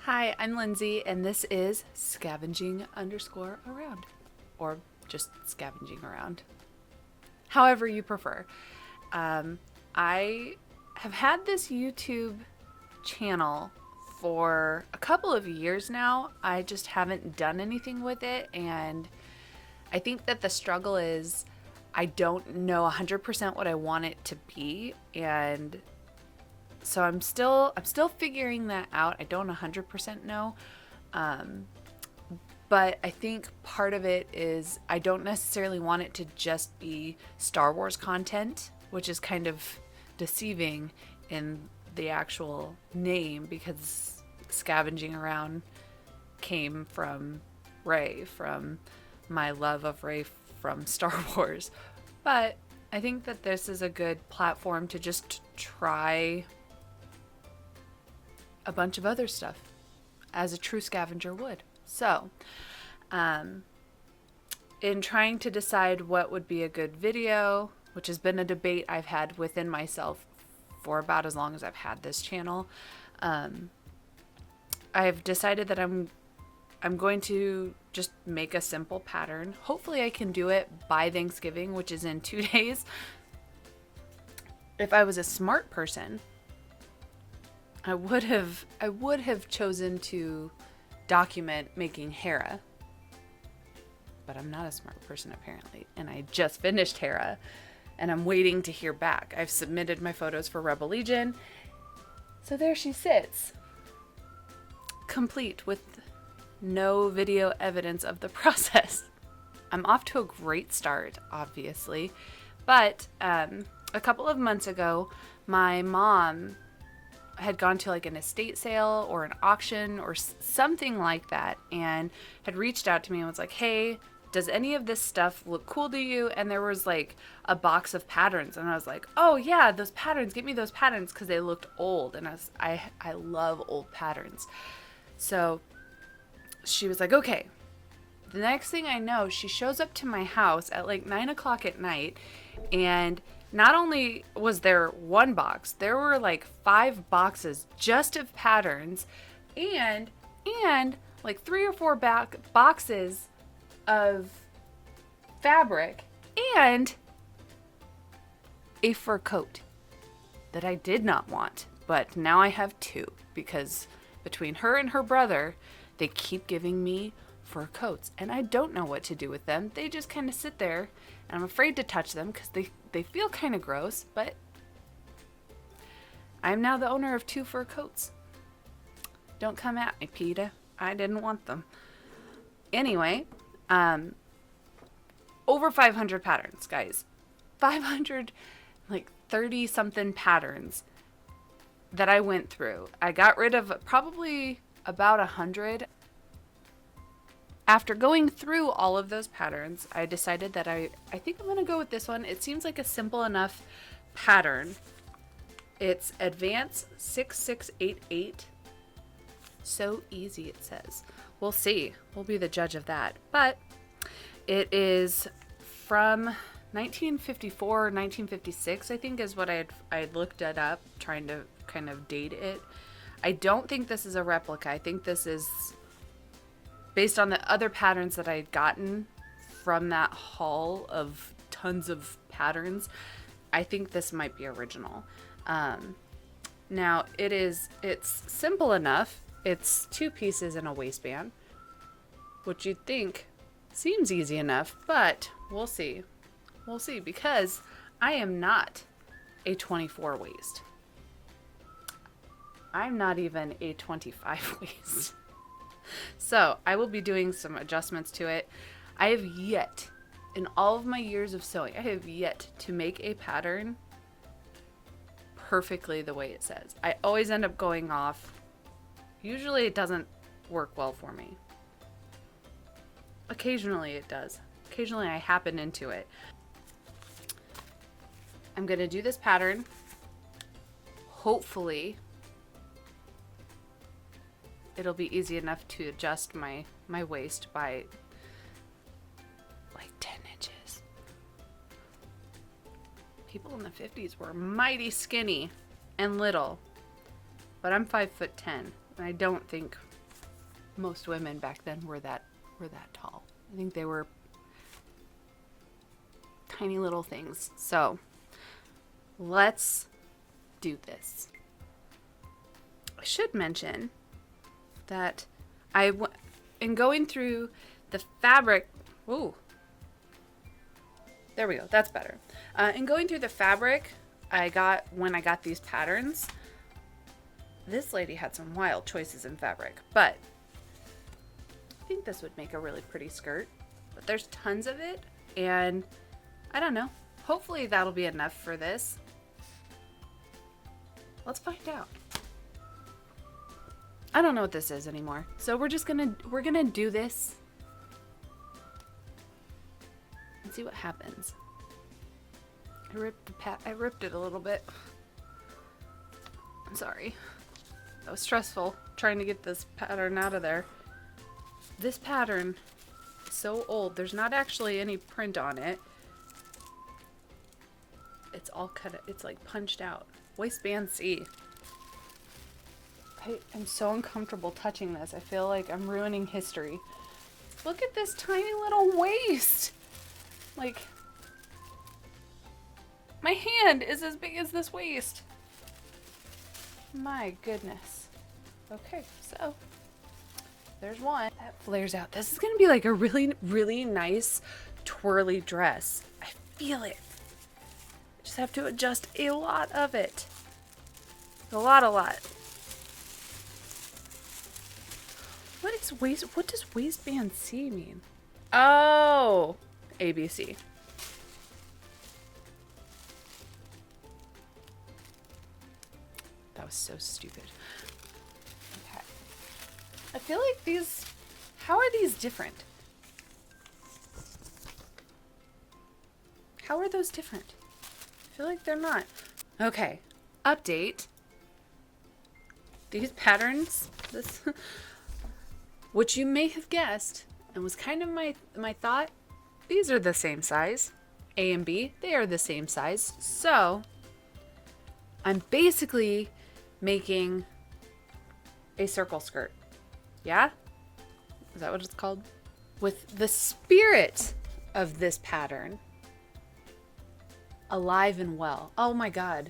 Hi, I'm Lindsay, and this is scavenging underscore around, or just scavenging around, however you prefer. I have had this YouTube channel for a couple of years now. I just haven't done anything with it, and I think that the struggle is I don't know 100% what I want it to be, and so I'm still figuring that out. I don't 100% know. Um, but I think part of it is I don't necessarily want it to just be Star Wars content, which is kind of deceiving in the actual name because scavenging around came from Rey, from my love of Rey from Star Wars. But I think that this is a good platform to just try a bunch of other stuff as a true scavenger would. So, in trying to decide what would be a good video, which has been a debate I've had within myself for about as long as I've had this channel, I've decided that I'm going to just make a simple pattern. Hopefully I can do it by Thanksgiving, which is in 2 days. If I was a smart person, I would have chosen to document making Hera. But I'm not a smart person apparently, and I just finished Hera and I'm waiting to hear back. I've submitted my photos for Rebel Legion. So there she sits, complete with no video evidence of the process. I'm off to a great start, obviously, but a couple of months ago, my mom had gone to like an estate sale or an auction or something like that and had reached out to me and was like, hey, does any of this stuff look cool to you? And there was like a box of patterns, and I was like, oh yeah, those patterns, get me those patterns, because they looked old, and I love old patterns. So she was like, okay. The next thing I know, she shows up to my house at like 9 o'clock at night, and not only was there one box, there were like 5 boxes just of patterns, and like 3 or 4 boxes of fabric, and a fur coat that I did not want, but now I have 2 because between her and her brother, they keep giving me fur coats, and I don't know what to do with them. They just kind of sit there, and I'm afraid to touch them because they feel kind of gross, but I'm now the owner of 2 fur coats. Don't come at me, PETA. I didn't want them. Anyway, over 500 patterns, guys. 500, like 30 something patterns that I went through. I got rid of probably about 100. After going through all of those patterns, I decided that I think I'm going to go with this one. It seems like a simple enough pattern. It's Advance 6688. So easy, it says. We'll see. We'll be the judge of that. But it is from 1954 or 1956, I think, is what I looked it up, trying to kind of date it. I don't think this is a replica. I think this is based on the other patterns that I had gotten from that haul of tons of patterns. I think this might be original. Now it's simple enough. It's 2 pieces and a waistband, which you'd think seems easy enough, but we'll see. We'll see, because I am not a 24 waist. I'm not even a 25 waist. So I will be doing some adjustments to it. I have yet, in all of my years of sewing, I have yet to make a pattern perfectly the way it says. I always end up going off. Usually it doesn't work well for me. Occasionally it does. Occasionally I happen into it. I'm going to do this pattern. Hopefully it'll be easy enough to adjust my waist by like 10 inches. People in the 50s were mighty skinny and little, but I'm 5'10", and I don't think most women back then were that tall. I think they were tiny little things. So let's do this. I should mention that in going through the fabric, ooh, there we go, that's better. In going through the fabric when I got these patterns, this lady had some wild choices in fabric, but I think this would make a really pretty skirt. But there's tons of it, and I don't know, hopefully that'll be enough for this. Let's find out. I don't know what this is anymore. So we're gonna do this and see what happens. I ripped it a little bit. I'm sorry. That was stressful trying to get this pattern out of there. This pattern is so old. There's not actually any print on it. It's all cut. It's like punched out. Waistband C. I am so uncomfortable touching this. I feel like I'm ruining history. Look at this tiny little waist. Like, my hand is as big as this waist. My goodness. Okay, so there's one. That flares out. This is going to be like a really, really nice twirly dress. I feel it. I just have to adjust a lot of it. A lot. What does waistband C mean? Oh, ABC. That was so stupid. Okay. I feel like these, how are these different? How are those different? I feel like they're not. Okay. Update. These patterns, which you may have guessed, and was kind of my thought, these are the same size. A and B, they are the same size. So I'm basically making a circle skirt. Yeah? Is that what it's called? With the spirit of this pattern alive and well. Oh my God.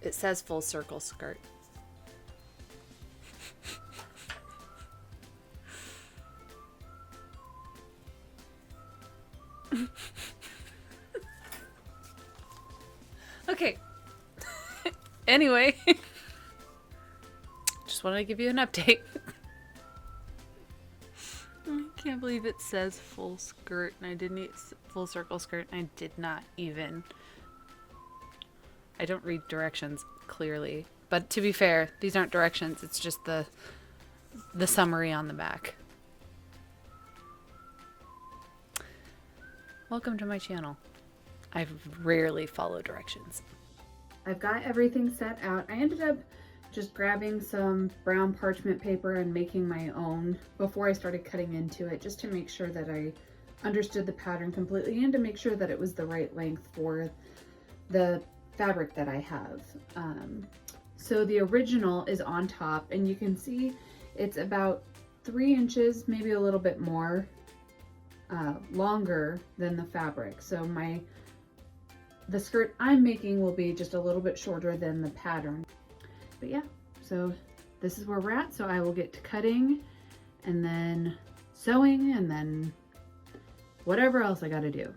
It says full circle skirt. Okay. Anyway, just wanted to give you an update. I can't believe it says full skirt and I didn't full circle skirt and I did not even. I don't read directions clearly, but to be fair, these aren't directions. It's just the summary on the back. Welcome to my channel. I rarely follow directions. I've got everything set out. I ended up just grabbing some brown parchment paper and making my own before I started cutting into it, just to make sure that I understood the pattern completely and to make sure that it was the right length for the fabric that I have. So the original is on top and you can see it's about 3 inches, maybe a little bit more longer than the fabric. So the skirt I'm making will be just a little bit shorter than the pattern. But yeah, so this is where we're at. So I will get to cutting and then sewing and then whatever else I gotta do.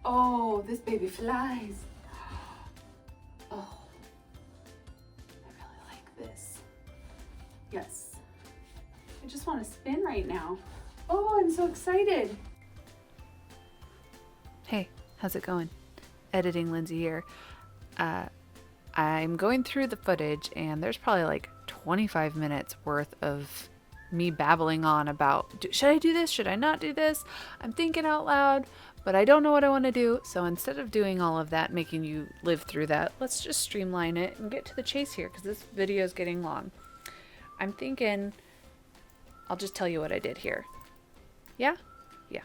Oh, this baby flies. Oh, I really like this. Yes. I just want to spin right now. Oh, I'm so excited. Hey, how's it going? Editing Lindsay here. I'm going through the footage and there's probably like 25 minutes worth of me babbling on about, should I do this? Should I not do this? I'm thinking out loud, But I don't know what I want to do, so instead of doing all of that, making you live through that, let's just streamline it and get to the chase here, because this video is getting long. I'm thinking I'll just tell you what I did here. Yeah? Yeah.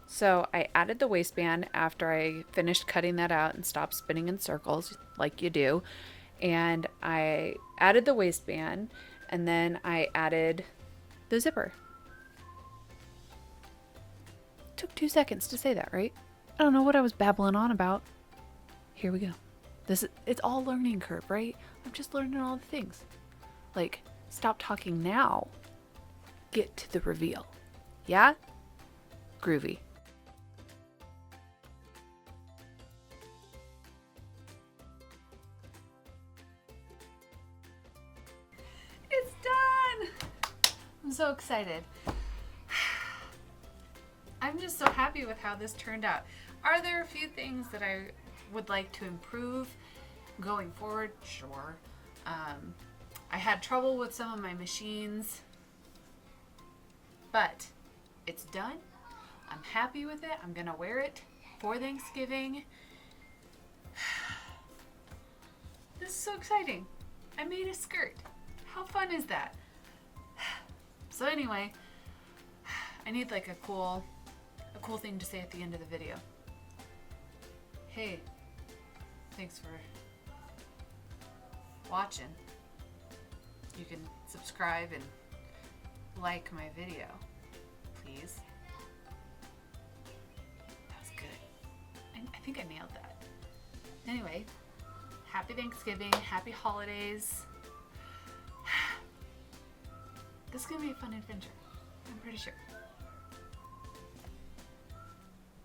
So I added the waistband after I finished cutting that out and stopped spinning in circles like you do. And I added the waistband, and then I added the zipper. Took 2 seconds to say that, right? I don't know what I was babbling on about. Here we go. It's all learning curve, right? I'm just learning all the things. Like, stop talking now. Get to the reveal. Yeah? Groovy. It's done! I'm so excited. I'm just so happy with how this turned out. Are there a few things that I would like to improve going forward? Sure. I had trouble with some of my machines, but it's done. I'm happy with it. I'm gonna wear it for Thanksgiving. This is so exciting. I made a skirt. How fun is that? So anyway, I need like a cool thing to say at the end of the video. Hey, thanks for watching. You can subscribe and like my video, please. That was good. I think I nailed that. Anyway, happy Thanksgiving, happy holidays. This is gonna be a fun adventure, I'm pretty sure.